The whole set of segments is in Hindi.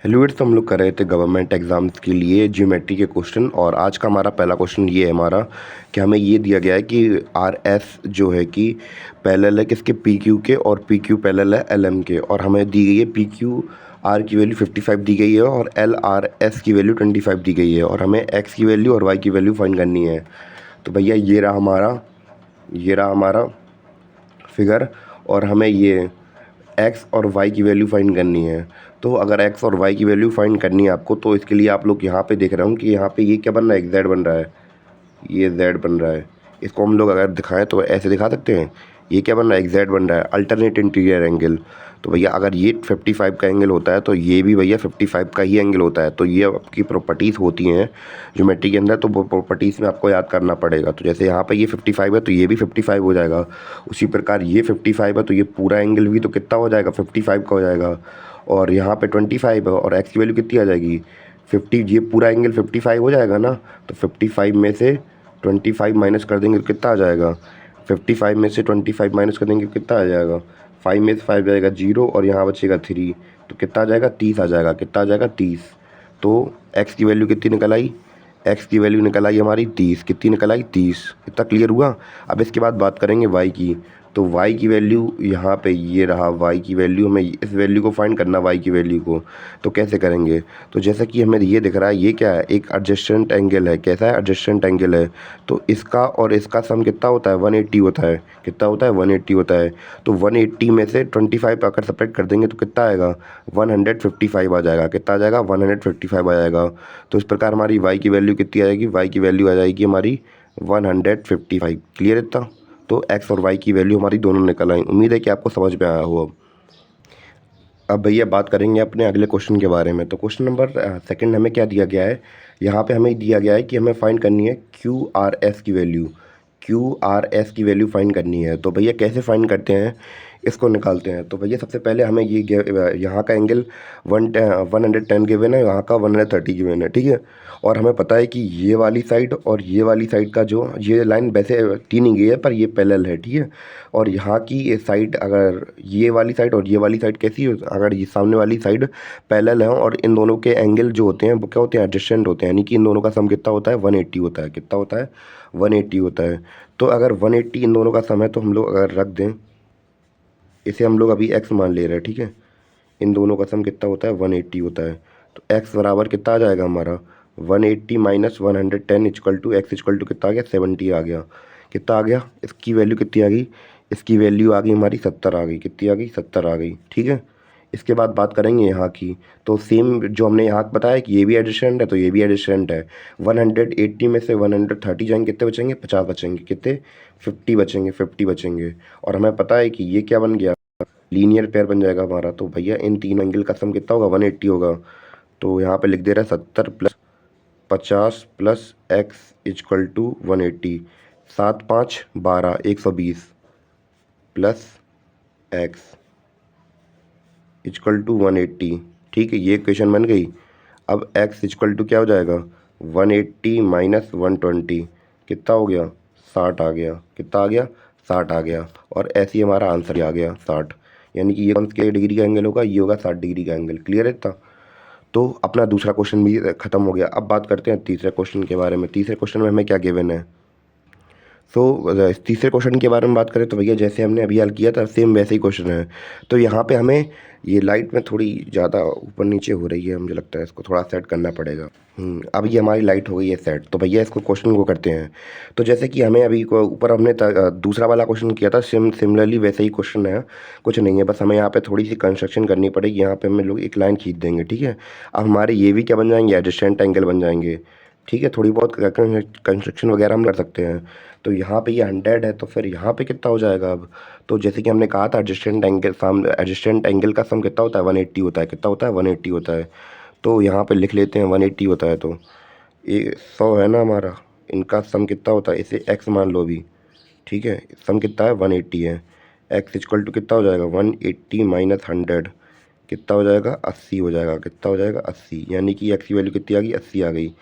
हेलो इट्स हम लोग कर रहे थे गवर्नमेंट एग्ज़ाम्स के लिए ज्योमेट्री के क्वेश्चन। और आज का हमारा पहला क्वेश्चन ये है हमारा कि हमें ये दिया गया है कि आर एस जो है कि पैरेलल है किसके पी क्यू के, और पी क्यू पैरेलल है एल एम के। और हमें दी गई है पी क्यू आर की वैल्यू 55 दी गई है और एल आर एस की वैल्यू 25 दी गई है, और हमें एक्स की वैल्यू और वाई की वैल्यू फाइंड करनी है। तो भैया ये रहा हमारा फिगर, और हमें ये एक्स और वाई की वैल्यू फाइंड करनी है। तो अगर एक्स और वाई की वैल्यू फाइंड करनी है आपको, तो इसके लिए आप लोग यहाँ पे देख रहे हो कि यहाँ पे ये क्या बन रहा है, एक जेड बन रहा है, ये जेड बन रहा है। इसको हम लोग अगर दिखाएं तो ऐसे दिखा सकते हैं, ये क्या बन रहा है, एक जेड बन रहा है, अल्टरनेट इंटीरियर एंगल। तो भैया अगर ये 55 का एंगल होता है तो ये भी भैया 55 का ही एंगल होता है। तो ये आपकी प्रॉपर्टीज़ होती हैं ज्योमेट्री के अंदर, तो वो प्रॉपर्टीज़ में आपको याद करना पड़ेगा। तो जैसे यहाँ पे ये 55 है तो ये भी 55 हो जाएगा, उसी प्रकार ये 55 है तो ये पूरा एंगल भी तो कितना हो जाएगा, 55 का हो जाएगा। और यहाँ पे 25 है और एक्स की वैल्यू कितनी आ जाएगी, 50। ये पूरा एंगल 55 हो जाएगा ना। तो 55 में से 25 माइनस कर देंगे तो कितना आ जाएगा, 55 में से 25 माइनस कर देंगे तो कितना आ जाएगा, 5 में से 5 जाएगा 0 और यहाँ बचेगा 3, तो कितना आ जाएगा, 30 आ जाएगा। कितना आ जाएगा, 30। तो एक्स की वैल्यू कितनी निकल आई, एक्स की वैल्यू निकल आई हमारी 30। कितनी निकल आई, 30। इतना क्लियर हुआ। अब इसके बाद बात करेंगे वाई की। तो वाई की वैल्यू यहाँ पे ये रहा, वाई की वैल्यू हमें इस वैल्यू को फाइंड करना, वाई की वैल्यू को। तो कैसे करेंगे, तो जैसा कि हमें ये दिख रहा है, ये क्या है, एक एडजस्टेंट एंगल है। कैसा है, एडजस्टेंट एंगल है। तो इसका और इसका सम कितना होता है, 180 होता है। कितना होता है, 180 होता है। तो 180 में से 25 अगर सब्ट्रैक्ट कर देंगे तो कितना आएगा, 155 आ जाएगा। कितना आ जाएगा, 155 आ जाएगा। तो इस प्रकार हमारी वाई की वैल्यू कितनी आ जाएगी, वाई की वैल्यू आ जाएगी हमारी 155। क्लियर इतना। तो एक्स और वाई की वैल्यू हमारी दोनों निकल आई। उम्मीद है कि आपको समझ में आया हो। अब भैया बात करेंगे अपने अगले क्वेश्चन के बारे में। तो क्वेश्चन नंबर सेकंड हमें क्या दिया गया है, यहाँ पे हमें दिया गया है कि हमें फाइंड करनी है क्यू आर एस की वैल्यू। क्यू आर एस की वैल्यू फाइंड करनी है। तो भैया कैसे फाइंड करते हैं, इसको निकालते हैं। तो भैया सबसे पहले हमें यहाँ का एंगल 110 गिवन है, यहाँ का 130 गिवन है, ठीक है। और हमें पता है कि ये वाली साइड और ये वाली साइड का जो ये लाइन वैसे तीन ही गई है पर ये पैरेलल है, ठीक है। और यहाँ की ये साइड, अगर ये वाली साइड और ये वाली साइड कैसी हो, अगर ये सामने वाली साइड पैरेलल है और इन दोनों के एंगल जो होते हैं वो क्या होते हैं, एडजस्टेंट होते हैं। यानी कि इन दोनों का सम कितना होता है, 180 होता है। कितना होता है, 180 होता है। तो अगर 180 इन दोनों का सम है तो हम लोग अगर रख दें, इसे हम लोग अभी एक्स मान ले रहे हैं, ठीक है। इन दोनों का सम कितना होता है, 180 होता है। तो एक्स बराबर कितना आ जाएगा हमारा, 180 minus 110 equal to x equal to कितना आ गया, 70 आ गया। कितना आ गया, इसकी वैल्यू कितनी आ गई, इसकी वैल्यू आ गई हमारी 70 आ गई। कितनी आ गई, 70 आ गई, ठीक है। इसके बाद बात करेंगे यहाँ की। तो सेम जो हमने यहाँ बताया कि ये भी एडजस्टेंट है तो ये भी एडजस्टेंट है। 180 में से 130 जाएंगे, कितने बचेंगे, 50 बचेंगे। कितने, 50 बचेंगे, 50 बचेंगे। और हमें पता है कि ये क्या बन गया, लीनियर पेयर बन जाएगा हमारा। तो भैया इन तीन एंगल का सम कितना होगा, 180 होगा। तो यहाँ पे लिख दे रहा है 70 plus 50 plus x equal to 180। 7 5 12, 120 plus x equal to 180, ठीक है। ये इक्वेशन बन गई। अब एक्स इक्वल टू क्या हो जाएगा, 180 माइनस 120, कितना हो गया, 60 आ गया। कितना आ गया, 60 आ गया। और ऐसे ही हमारा आंसर आ गया 60। यानी कि ये कौन के डिग्री का एंगल होगा, ये होगा 60 डिग्री का एंगल। क्लियर है इतना। तो अपना दूसरा क्वेश्चन भी खत्म हो गया। अब बात करते हैं तीसरे क्वेश्चन के बारे में। तीसरे क्वेश्चन में हमें क्या गिवन है। सो तीसरे क्वेश्चन के बारे में बात करें तो भैया जैसे हमने अभी हल किया था सेम वैसे ही क्वेश्चन है। तो यहाँ पे हमें ये लाइट में थोड़ी ज़्यादा ऊपर नीचे हो रही है, मुझे लगता है इसको थोड़ा सेट करना पड़ेगा। अब ये हमारी लाइट हो गई है सेट। तो भैया इसको क्वेश्चन को करते हैं। तो जैसे कि हमें अभी ऊपर हमने दूसरा वाला क्वेश्चन किया था, सिमिलरली वैसे ही क्वेश्चन है। कुछ नहीं है, बस हमें यहाँ पे थोड़ी सी कंस्ट्रक्शन करनी पड़ेगी। यहाँ पे हमें लोग एक लाइन खींच देंगे, ठीक है। अब हमारे ये भी क्या बन जाएंगे, एडजस्टेंट एंगल बन जाएंगे, ठीक है। थोड़ी बहुत कंस्ट्रक्शन वगैरह हम कर सकते हैं। तो यहाँ पे ये 100 है तो फिर यहाँ पे कितना हो जाएगा अब। तो जैसे कि हमने कहा था एडजस्टेंट एंगल का सम कितना होता है, 180 होता है। कितना होता है, 180 होता है। तो यहाँ पे लिख लेते हैं 180 होता है। तो ये 100 है ना हमारा, इनका सम कितना होता है, इसे एक्स मान लो अभी, ठीक है। सम कितना है, 180 है। एक्स इक्वल टू कितना हो जाएगा, 180 माइनस 100, कितना हो जाएगा, 80 हो जाएगा। कितना हो जाएगा, 80। यानी कि एक्स की वैल्यू कितनी आ गई, 80 आ गई।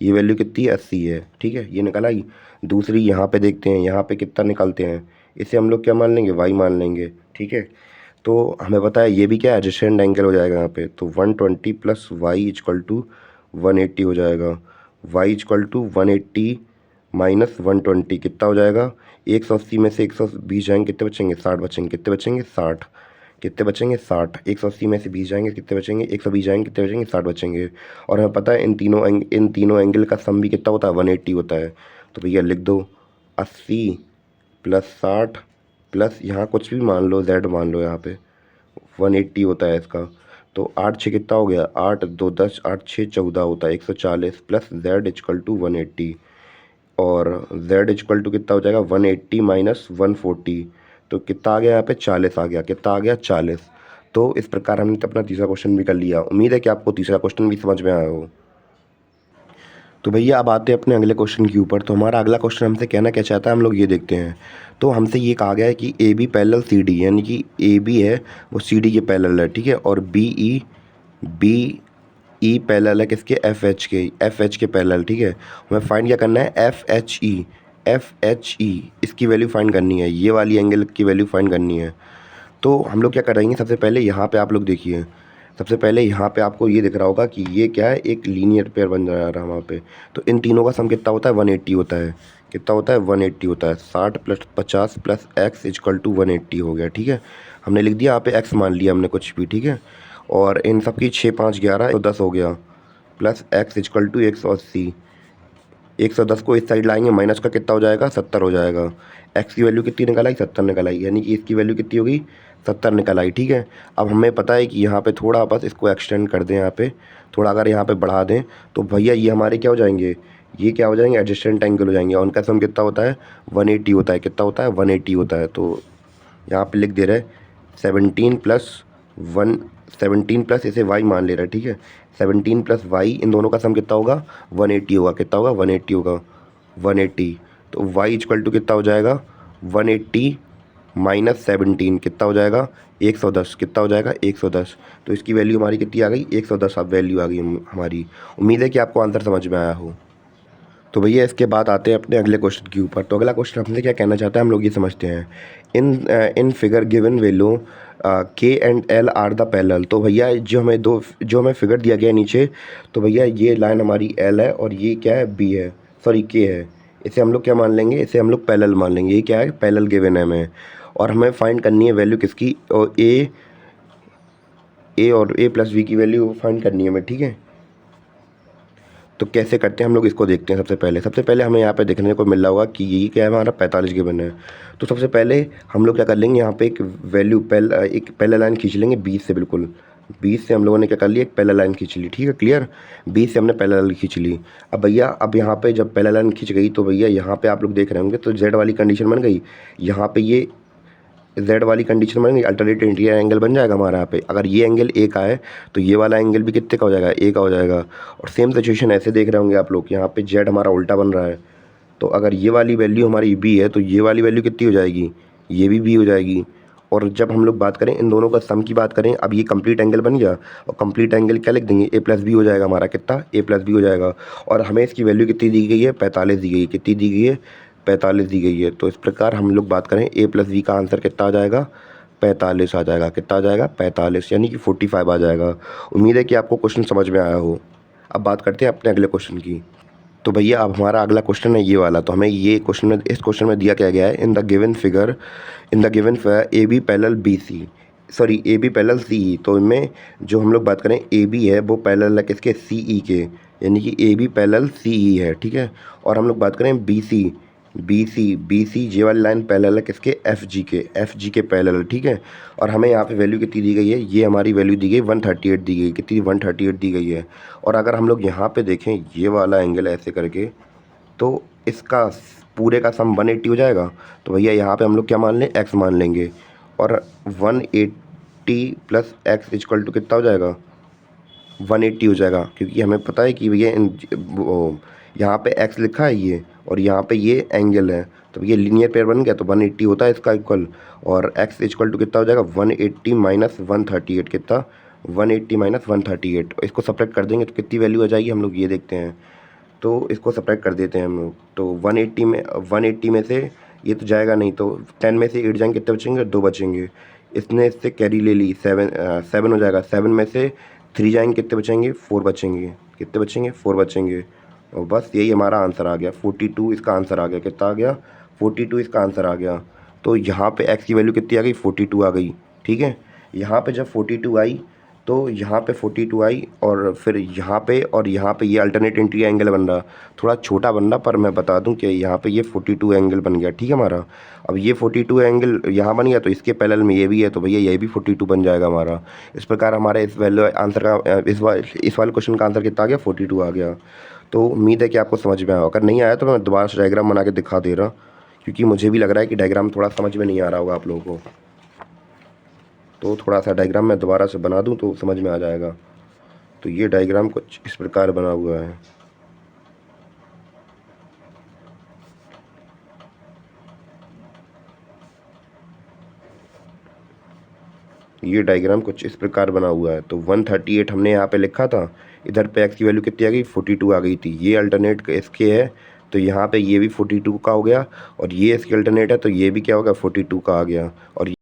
ये वैल्यू कितनी है, 80 है, ठीक है। ये निकल आई। दूसरी यहाँ पे देखते हैं, यहाँ पे कितना निकालते हैं। इसे हम लोग क्या मान लेंगे, वाई मान लेंगे, ठीक है। तो हमें पता है ये भी क्या है, एडजेसेंट एंगल हो जाएगा यहाँ पे। तो 120 प्लस वाई इक्वल टू 180 हो जाएगा। वाई इक्वल टू 180 माइनस 120 कितना हो जाएगा? 180 में से 120 जाएंगे, कितने बचेंगे? 60 बचेंगे। कितने बचेंगे? 60। कितने बचेंगे? 60। 180 में से 20 जाएंगे, कितने बचेंगे? 120 जाएंगे, कितने बचेंगे? 60 बचेंगे। और हमें पता है इन तीनों एंगल का सम भी कितना होता है? 180 होता है। तो भैया लिख दो 80 प्लस 60 प्लस यहाँ कुछ भी मान लो, जेड मान लो, यहाँ पे 180 होता है इसका। तो 8 6 कितना हो गया? 8 2 10, 8 6 14 होता है 140 प्लस जेड इक्वल टू 180। और z इक्वल टू कितना हो जाएगा? 180 माइनस 140। तो कितना आ गया यहाँ पे? 40 आ गया। कितना आ गया? 40। तो इस प्रकार हमने अपना तीसरा क्वेश्चन भी कर लिया। उम्मीद है कि आपको तीसरा क्वेश्चन भी समझ में आया हो। तो भैया अब आते हैं अपने अगले क्वेश्चन के ऊपर। तो हमारा अगला क्वेश्चन हमसे कहना क्या चाहता है, हम लोग ये देखते हैं। तो हमसे ये कहा गया है कि A B parallel C D, यानी कि ए बी है वो सी डी के पैरेलल है, ठीक है। और बी ई पैरेलल है किसके? एफ एच के पैरेलल, ठीक है। हमें फाइंड क्या करना है? एफ एच ई इसकी वैल्यू फाइंड करनी है, ये वाली एंगल की वैल्यू फाइंड करनी है। तो हम लोग क्या करेंगे, सबसे पहले यहाँ पे आप लोग देखिए, सबसे पहले यहाँ पे आपको ये दिख रहा होगा कि ये क्या है, एक लीनियर पेयर बन जा रहा है वहाँ पे। तो इन तीनों का सम कितना होता है? 180 होता है। कितना होता है? 180 होता है। 60 plus 50 plus x equal to 180 हो गया, ठीक है। हमने लिख दिया यहाँ पे एक्स मान लिया हमने कुछ भी, ठीक है। और इन सब की 6 5 11 तो 10 हो गया, प्लस एक्स इक्वल टू 180। 110 को इस साइड लाएंगे, माइनस का कितना हो जाएगा? 70 हो जाएगा। एक्स की वैल्यू कितनी निकल आई? 70 निकल आई, यानी कि इसकी वैल्यू कितनी होगी? 70 निकल आई, ठीक है। अब हमें पता है कि यहाँ पे थोड़ा बस इसको एक्सटेंड कर दें, यहाँ पे थोड़ा अगर यहाँ पे बढ़ा दें तो भैया ये हमारे क्या हो जाएंगे? ये क्या हो जाएंगे? एडजेसेंट एंगल हो जाएंगे। और उनका सम कितना होता है? 180 होता है। कितना होता है? 180 होता है। तो यहाँ पे लिख दे रहे 17 प्लस 1, 17 प्लस इसे y मान ले रहा है, ठीक है। 17 प्लस y, इन दोनों का सम कितना होगा? 180 होगा। कितना होगा? 180 होगा। 180। तो y इक्वल टू कितना हो जाएगा? 180 माइनस 17 कितना हो जाएगा? 110। कितना हो जाएगा? 110। तो इसकी वैल्यू हमारी कितनी आ गई? 110 अब वैल्यू आ गई हमारी। उम्मीद है कि आपको आंसर समझ में आया हो। तो भैया इसके बाद आते हैं अपने अगले क्वेश्चन के ऊपर। तो अगला क्वेश्चन हमसे क्या कहना चाहता है, हम लोग ये समझते हैं। इन फिगर गिवन वैल्यू के and L R the parallel. तो भैया जो हमें फिगर दिया गया है नीचे, तो भैया ये लाइन हमारी एल है और ये क्या है? बी है, सॉरी के है। इसे हम लोग क्या मान लेंगे? इसे हम लोग पैरेलल मान लेंगे। ये क्या है? पैरेलल गिवन है हमें। और हमें फाइंड करनी है वैल्यू किसकी? और ए और ए प्लस बी की वैल्यू फाइंड करनी है हमें, ठीक है। तो कैसे करते हैं हम लोग, इसको देखते हैं। सबसे पहले हमें यहाँ पे देखने को मिल रहा होगा कि ये क्या है? हमारा 45 गिवन है। तो सबसे पहले हम लोग क्या कर लेंगे, यहाँ पे एक वैल्यू एक पैरेलल लाइन खींच लेंगे 20 से, बिल्कुल 20 से हम लोगों ने क्या कर लिया? एक पैरेलल लाइन खींच ली, ठीक है, क्लियर। 20 से हमने पैरेलल लाइन खींच ली। अब भैया अब यहाँ पे जब पैरेलल लाइन खींच गई तो भैया यहाँ पे आप लोग देख रहे होंगे तो जेड वाली कंडीशन बन गई। यहाँ पे ये जेड वाली कंडीशन बन गई, अल्टरनेट इंटीरियर एंगल बन जाएगा हमारा यहाँ पे। अगर ये एंगल ए का है तो ये वाला एंगल भी कितने का हो जाएगा? ए का हो जाएगा। और सेम सिचुएशन ऐसे देख रहे होंगे आप लोग, यहाँ पे जेड हमारा उल्टा बन रहा है। तो अगर ये वाली वैल्यू हमारी बी है तो ये वाली वैल्यू कितनी हो जाएगी? ये भी बी हो जाएगी। और जब हम लोग बात करें इन दोनों का सम की बात करें, अब ये कंप्लीट एंगल बन गया। और कंप्लीट एंगल क्या लिख देंगे? ए प्लस बी हो जाएगा हमारा। कितना? ए प्लस बी हो जाएगा। और हमें इसकी वैल्यू कितनी दी गई है? 45 दी गई है। कितनी दी गई है? 45 दी गई है। तो इस प्रकार हम लोग बात करें ए प्लस बी का आंसर कितना आ जाएगा? 45 आ जाएगा। कितना आ जाएगा? 45, यानी कि 45 आ जाएगा। उम्मीद है कि आपको क्वेश्चन समझ में आया हो। अब बात करते हैं अपने अगले क्वेश्चन की। तो भैया अब हमारा अगला क्वेश्चन है ये वाला। तो हमें ये क्वेश्चन में, इस क्वेश्चन में दिया क्या गया है? In the given A B parallel B C, sorry A B parallel C E. तो इनमें जो हम लोग बात करें ए बी है वो पैरेलल है किसके? सी ई के, यानी कि ए बी पैरेलल सी ई है, ठीक है। और हम लोग बात करें बी सी ये वाली लाइन पैरेलल है किसके? एफ जी के पैरेलल, ठीक है। और हमें यहाँ पे वैल्यू कितनी दी गई है? ये हमारी वैल्यू दी गई 138 दी गई। कितनी? 138 दी गई है। और अगर हम लोग यहाँ पे देखें ये वाला एंगल ऐसे करके, तो इसका पूरे का सम 180 हो जाएगा। तो भैया यहाँ पे हम लोग क्या मान लें? एक्स मान लेंगे। और 180 प्लस एक्स इक्वल टू कितना हो जाएगा? 180 हो जाएगा। क्योंकि हमें पता है कि भैया यहाँ पे x लिखा है ये, और यहाँ पे ये एंगल है, तो ये लीनियर पेयर बन गया। तो 180 होता है इसका इक्वल। और x इक्वल टू कितना हो जाएगा? 180 माइनस 138। कितना? 180 माइनस 138। इसको सब्ट्रैक्ट कर देंगे तो कितनी वैल्यू आ जाएगी, हम लोग ये देखते हैं। तो इसको सब्ट्रैक्ट कर देते हैं हम लोग। तो 180 में से ये तो जाएगा नहीं, तो 10 में से 8 जाएंगे, कितने बचेंगे? 2 बचेंगे। इसने इससे कैरी ले ली, 7 हो जाएगा। 7 में से 3 जाएंगे, कितने बचेंगे? 4 बचेंगे। कितने बचेंगे? 4 बचेंगे। और बस यही हमारा आंसर आ गया, 42 इसका आंसर आ गया। कितना आ गया? 42 इसका आंसर आ गया। तो यहाँ पे x की वैल्यू कितनी आ गई? 42 आ गई। ठीक है, यहाँ पे जब 42 आई तो यहाँ पे 42 आई, और फिर यहाँ पे और यहाँ पे ये अल्टरनेट एंट्री एंगल बन रहा, थोड़ा छोटा बन रहा, पर मैं बता दूं कि यहाँ पे ये 42 एंगल बन गया। ठीक है हमारा, अब ये 42 एंगल यहाँ बन गया, तो इसके पैरेलल में ये भी है, तो भैया ये भी 42 बन जाएगा हमारा। इस प्रकार हमारे इस वैल्यू आंसर का इस वाले क्वेश्चन का आंसर कितना आ गया? 42 आ गया। तो उम्मीद है कि आपको समझ में आया। अगर नहीं आया तो मैं दोबारा से डायग्राम बना के दिखा दे रहा, क्योंकि मुझे भी लग रहा है कि डायग्राम थोड़ा समझ में नहीं आ रहा होगा आप लोगों को। तो थोड़ा सा डायग्राम मैं दोबारा से बना दूं तो समझ में आ जाएगा। तो ये डायग्राम कुछ इस प्रकार बना हुआ है। ये डायग्राम कुछ इस प्रकार बना हुआ है। तो 138 हमने यहाँ पे लिखा था, इधर पे x की वैल्यू कितनी आ गई? 42 आ गई थी। ये अल्टरनेट इसके है, तो यहाँ पे ये भी 42 का हो गया, और ये इसके अल्टरनेट है, तो ये भी क्या होगा? 42 का आ गया। और